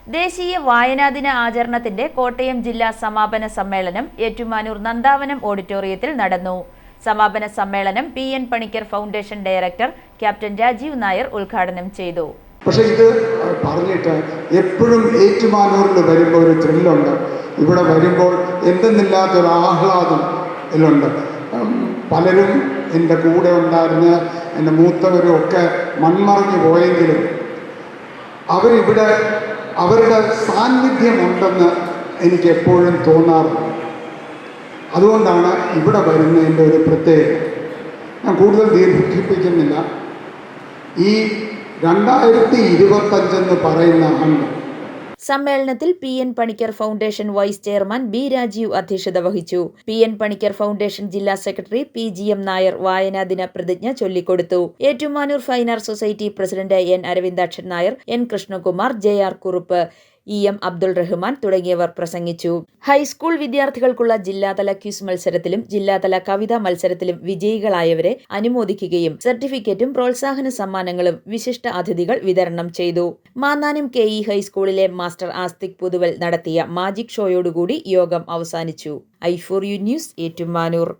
ദേശീയ വായനാ ദിന ആചരണത്തിന്റെ കോട്ടയം ജില്ലാ സമാപന സമ്മേളനം ഏറ്റുമാനൂർ നന്ദാവനം ഓഡിറ്റോറിയത്തിൽ നടന്നു. സമാപന സമ്മേളനം P N. Panicker foundation director captain Rajeev Nair ഉദ്ഘാടനം ചെയ്തു. പക്ഷേ ഇത് പറഞ്ഞിട്ട് എപ്പോഴും ഏറ്റുമാനൂരിൽ വരുമ്പോൾ ഒരു ത്രില്ലുണ്ട്. ഇവിടെ വരുമ്പോൾ എന്തെന്നില്ലാത്തൊരു ആഹ്ലാദം ഇതിലുണ്ട്. പലരും എൻ്റെ കൂടെ ഉണ്ടായിരുന്ന എൻ്റെ മൂത്തവരും ഒക്കെ മൺമറഞ്ഞു പോയെങ്കിലും അവരിവിടെ അവരുടെ സാന്നിധ്യമുണ്ടെന്ന് എനിക്ക് എപ്പോഴും തോന്നാറുണ്ട്. അതുകൊണ്ടാണ് ഇവിടെ വരുന്നതിൻ്റെ ഒരു പ്രത്യേകത. ഞാൻ കൂടുതൽ ദീർഘിപ്പിക്കുന്നില്ല. ഈ 2025 പറയുന്ന ആണ്ട് സമ്മേളനത്തിൽ P N. Panicker foundation vice chairman B. Rajeev അധ്യക്ഷത വഹിച്ചു. പി.എൻ. പണിക്കർ ഫൗണ്ടേഷൻ ജില്ലാ സെക്രട്ടറി പി.ജി.എം. നായർ വായനാ ദിന പ്രതിജ്ഞ ചൊല്ലിക്കൊടുത്തു. Ettumanoor fine arts society president N. Aravindakshan Nair, N. Krishnakumar, J R. Kurup, E M. Abdul Rahman തുടങ്ങിയവർ പ്രസംഗിച്ചു. ഹൈസ്കൂൾ വിദ്യാർത്ഥികൾക്കുള്ള ജില്ലാതല ക്വിസ് മത്സരത്തിലും ജില്ലാതല കവിതാ മത്സരത്തിലും വിജയികളായവരെ അനുമോദിക്കുകയും സർട്ടിഫിക്കറ്റും പ്രോത്സാഹന സമ്മാനങ്ങളും വിശിഷ്ട അതിഥികൾ വിതരണം ചെയ്തു. മാന്നാനം കെ.ഇ. ഹൈസ്കൂളിലെ മാസ്റ്റർ ആസ്തിക് പുതുവൽ നടത്തിയ മാജിക് ഷോയോടുകൂടി യോഗം അവസാനിച്ചു. i4u news, Ettumanoor.